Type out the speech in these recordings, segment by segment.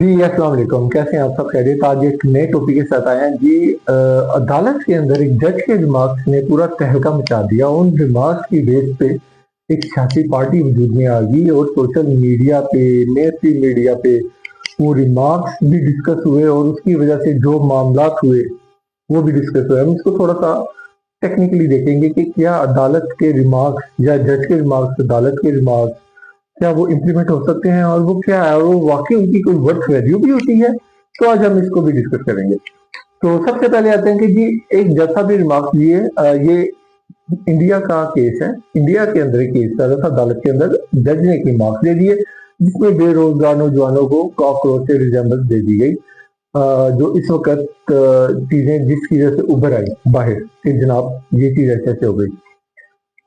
जी अस्सलाम वालेकुम, कैसे हैं आप सब? खैरियत? आज एक नए टॉपिक के साथ आए हैं जी। अदालत के अंदर एक जज के रिमार्क्स ने पूरा तहलका मचा दिया। उन रिमार्क्स की बेस पे एक सियासी पार्टी वजूद में आ गई और सोशल मीडिया पे, मेन मीडिया पे वो रिमार्क्स भी डिस्कस हुए और उसकी वजह से जो मामलात हुए वो भी डिस्कस हुए। हम इसको थोड़ा सा टेक्निकली देखेंगे कि क्या अदालत के रिमार्क्स या जज के रिमार्क्स, अदालत के रिमार्क्स, क्या वो इम्प्लीमेंट हो सकते हैं और वो क्या है, और वो वाकई उनकी कोई वर्थ वैल्यू भी होती है। तो आज हम इसको भी डिस्कस करेंगे। तो सबसे पहले आते हैं कि जी एक जैसा भी रिमार्क्स दिए, ये इंडिया का केस है। इंडिया के अंदर एक केस था, अदालत के अंदर जज ने एक रिमार्क्स दे दिए जिसमें बेरोजगार नौजवानों को कॉकरोच से रिजेंबल दे दी गई। जो इस वक्त चीजें जिसकी वजह से उभर आई बाहर कि जनाब ये चीज ऐसे ऐसे हो गई।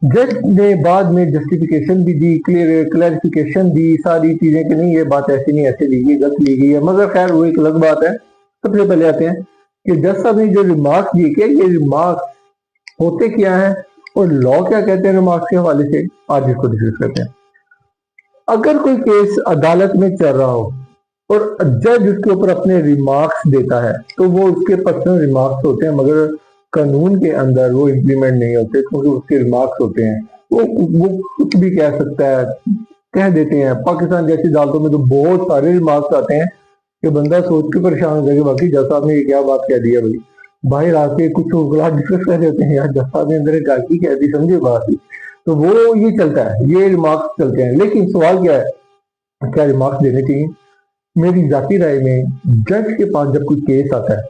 जज ने बाद में जस्टिफिकेशन भी दी, क्लैरिफिकेशन दी, सारी चीजें कि नहीं ये बात ऐसी नहीं ऐसे ली गई, गलत ली गई है। मगर खैर वो एक अलग बात है। सबसे पहले आते हैं कि जज साहब ने जो रिमार्क्स दिए कि ये रिमार्क्स होते क्या है और लॉ क्या कहते हैं रिमार्क्स के हवाले से, आज इसको डिस्कस करते हैं। अगर कोई केस अदालत में चल रहा हो और जज उसके ऊपर अपने रिमार्क्स देता है तो वो उसके पर्सनल रिमार्क्स होते हैं, मगर कानून के अंदर वो इम्प्लीमेंट नहीं होते क्योंकि उसके रिमार्क्स होते हैं। वो कुछ भी कह सकता है, कह देते हैं। पाकिस्तान जैसी अदालतों में तो बहुत सारे रिमार्क्स आते हैं कि बंदा सोच के परेशान हो जाएगा बाकी जज साहब ने ये क्या बात कह दी है। भाई बाहर आके कुछ डिस्कस कर देते हैं, यार जज साहब ने अंदर क्या की कह दी, समझे बात ही। तो वो ये चलता है, ये रिमार्क्स चलते हैं। लेकिन सवाल क्या है, क्या रिमार्क्स देने चाहिए? मेरी जाती राय में जज के पास जब कोई केस आता है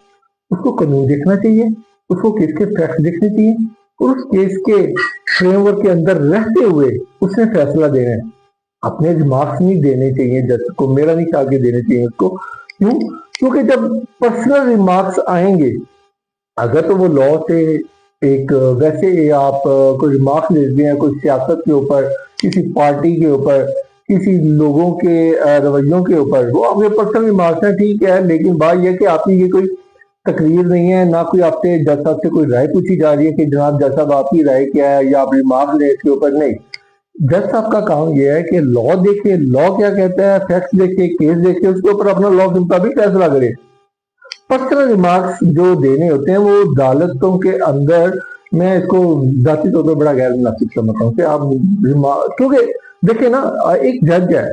उसको कानून देखना चाहिए, उसको केस के फैक्ट देखने चाहिए और उस केस के फ्रेमवर्क के अंदर रहते हुए उसने फैसला देना है। अपने रिमार्क्स नहीं देने चाहिए जज को, मेरा नहीं कहा कि देने चाहिए उसको। क्यों? क्योंकि जब पर्सनल रिमार्क्स आएंगे, अगर तो वो लॉ से एक वैसे आप कोई रिमार्क्स देते हैं कोई सियासत के ऊपर, किसी पार्टी के ऊपर, किसी लोगों के रवैयों के ऊपर, वो आपके पर्सनल रिमार्क्स हैं, ठीक है। लेकिन बात यह कि आपकी ये कोई तकरीर नहीं है, ना कोई आपसे जज साहब से कोई राय पूछी जा रही है कि जनाब जज साहब आपकी राय क्या है या आप रिमार्क्स दें इसके ऊपर। नहीं, जज साहब का काम यह है कि लॉ देखे, लॉ क्या कहता है, फैक्ट्स देखे, केस देखे, उसके ऊपर अपना लॉ के मुताबिक फैसला करे। पर्सनल रिमार्क्स जो देने होते हैं वो अदालतों के अंदर, मैं इसको जाती तौर पर बड़ा गैर मुनासिब समझता हूँ कि आप क्योंकि देखिए ना, एक जज है,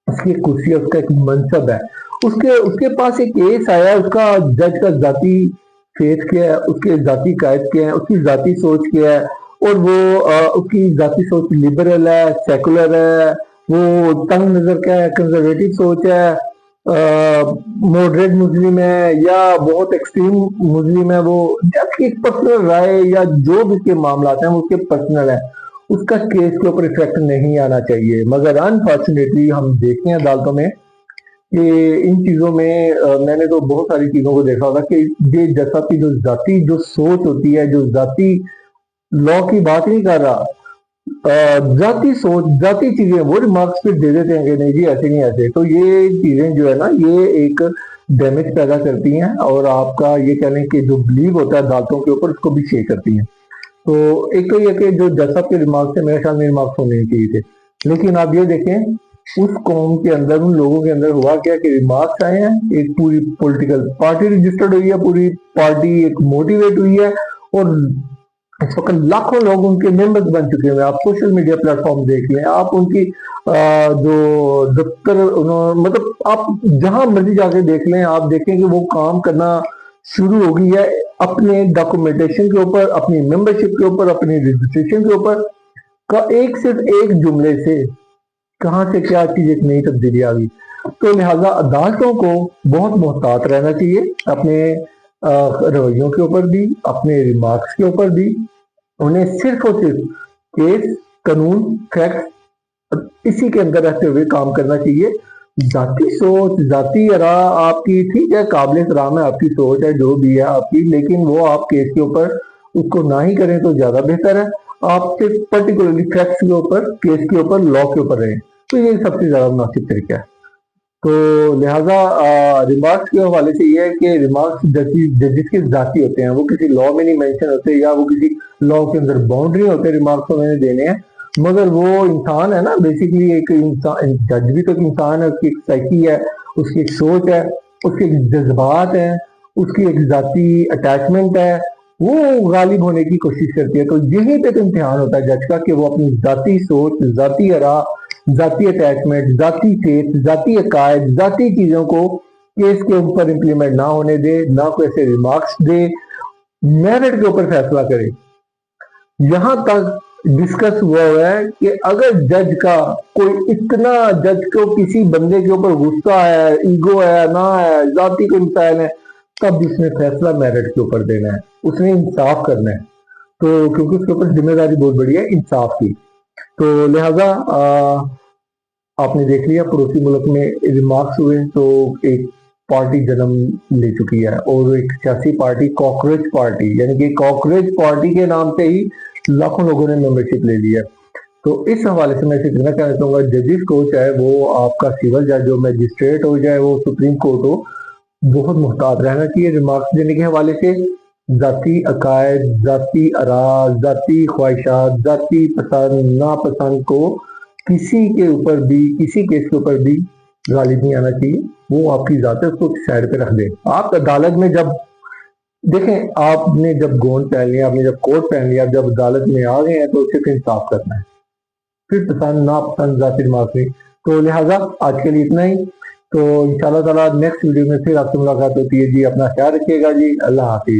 उसकी एक कुर्सी है, उसका एक मनसब है, उसके उसके पास एक केस आया, उसका जज का जाती फेथ क्या है, उसके जाती कायद क्या है, उसकी जाती सोच क्या है, और वो उसकी जाती सोच लिबरल है, सेकुलर है, वो तंग नजर क्या है, कंजर्वेटिव सोच है, मॉडरेट मुस्लिम है या बहुत एक्सट्रीम मुस्लिम है। वो जज की पर्सनल राय या जो भी उसके मामला हैं वो उसके पर्सनल है, उसका केस के ऊपर इफेक्ट नहीं आना चाहिए। मगर अनफॉर्चुनेटली हम देखते हैं अदालतों में कि इन चीजों में मैंने तो बहुत सारी चीजों को देखा होगा कि ये जैसा की जो जाती जो सोच होती है, जो जाती लॉ की बात नहीं कर रहा, जाती सोच, जाती चीजें वो रिमार्क्स पे दे देते हैं कि नहीं जी ऐसे नहीं ऐसे। तो ये चीजें जो है ना, ये एक डैमेज पैदा करती हैं और आपका ये कह लें कि जो बिलीव होता है अदालतों के ऊपर उसको भी शेक करती हैं। तो एक तो ये कि जो जज साहब के रिमार्क्स थे मेरे ख्याल में रिमार्क्स होने नहीं चाहिए थे। लेकिन आप ये देखें उस कौम के अंदर, उन लोगों के अंदर हुआ क्या कि रिमार्क्स आए हैं, एक पूरी पॉलिटिकल पार्टी रजिस्टर्ड हुई है, पूरी पार्टी एक मोटिवेट हुई है और इस वक्त लाखों लोग उनके मेंबर्स बन चुके हैं। आप सोशल मीडिया प्लेटफॉर्म देख लें, आप उनकी जो दफ्तर उन्होंने, मतलब आप जहां मर्जी जाके देख लें, आप देखें कि वो काम करना शुरू हो गई है अपने डॉक्यूमेंटेशन के ऊपर, अपनी मेंबरशिप के ऊपर, अपनी रजिस्ट्रेशन के ऊपर का एक सिर्फ एक जुमले से कहां से क्या चीज एक नई तब्दीली आ गई। तो लिहाजा अदालतों को बहुत मोहतात रहना चाहिए अपने रवैयों के ऊपर भी, अपने रिमार्क्स के ऊपर भी। उन्हें सिर्फ और सिर्फ केस, कानून, फैक्ट इसी के अंदर रहते हुए काम करना चाहिए। जाती सोच, जाती अरा आपकी ठीक है, काबिल एहतराम है, आपकी सोच है जो भी है आपकी, लेकिन वो आप केस के ऊपर उसको ना ही करें तो ज्यादा बेहतर है। आप सिर्फ पर्टिकुलरली फैक्ट्स के ऊपर, केस के ऊपर, लॉ के ऊपर रहें, तो ये सबसे ज्यादा मुनासिब तरीका है। तो लिहाजा रिमार्क्स के हवाले से ये है कि रिमार्क्स जजिस के जाती होते हैं, वो किसी लॉ में नहीं मेंशन होते या वो किसी लॉ के अंदर बाउंड्री होते रिमार्क्स को मैंने देने हैं। मगर वो इंसान है ना, बेसिकली एक इंसान, जज भी तो एक इंसान है, उसकी एक साइकी है, اس کی ایک سوچ ہے، اس کے ایک جذبات ہیں، اس کی ایک ذاتی اٹیچمنٹ ہے، وہ غالب ہونے کی کوشش کرتی ہے۔ تو یہی پہ تو امتحان ہوتا ہے جج کا کہ وہ اپنی ذاتی سوچ، ذاتی آراء، ذاتی اٹیچمنٹ، ذاتی فیتھ، ذاتی عقائد، ذاتی چیزوں کو کیس کے اوپر امپلیمنٹ نہ ہونے دے، نہ کوئی ایسے ریمارکس دے، میرٹ کے اوپر فیصلہ کرے۔ یہاں تک ڈسکس ہوا ہے کہ اگر جج کا کوئی اتنا، جج کو کسی بندے کے اوپر غصہ ہے، ایگو ہے، نہ ہے، ذاتی کوئی مسائل ہے، تب اس نے فیصلہ میرٹ کے اوپر دینا ہے، اس نے انصاف کرنا ہے۔ تو کیونکہ اس کے اوپر ذمہ داری بہت بڑی ہے انصاف کی، تو لہذا آپ نے دیکھ لیا پڑوسی ملک میں ریمارکس ہوئے تو ایک پارٹی جنم لے چکی ہے، اور ایک سیاسی پارٹی کاکروچ پارٹی، یعنی کہ کاکروچ پارٹی کے نام سے ہی لاکھوں لوگوں نے ممبرشپ لے لی ہے۔ تو اس حوالے سے میں اسے کہنا چاہنا چاہوں گا، ججز کو چاہے وہ آپ کا سول جج ہو، میجسٹریٹ ہو، چاہے وہ سپریم کورٹ ہو، بہت محتاط رہنا چاہیے ریمارکس دینے کے حوالے سے۔ ذاتی عقائد، ذاتی آراء، ذاتی خواہشات، ذاتی پسند ناپسند کو کسی کے اوپر بھی، کسی کیس کے اوپر بھی غالب نہیں آنا چاہیے۔ وہ آپ کی ذات ہے، اس کو سائڈ پہ رکھ دیں۔ آپ عدالت میں جب دیکھیں، آپ نے جب گون پہن لیا، آپ نے جب کوٹ پہن لیا، جب عدالت میں آ گئے ہیں تو صرف انصاف کرنا ہے، پھر پسند ناپسند ذاتی ریمارکس نہیں۔ تو لہٰذا آج کے لیے اتنا ہی، تو انشاءاللہ تعالیٰ نیکسٹ ویڈیو میں پھر آپ سے ملاقات ہوتی ہے جی۔ اپنا خیال رکھیے گا جی، اللہ حافظ۔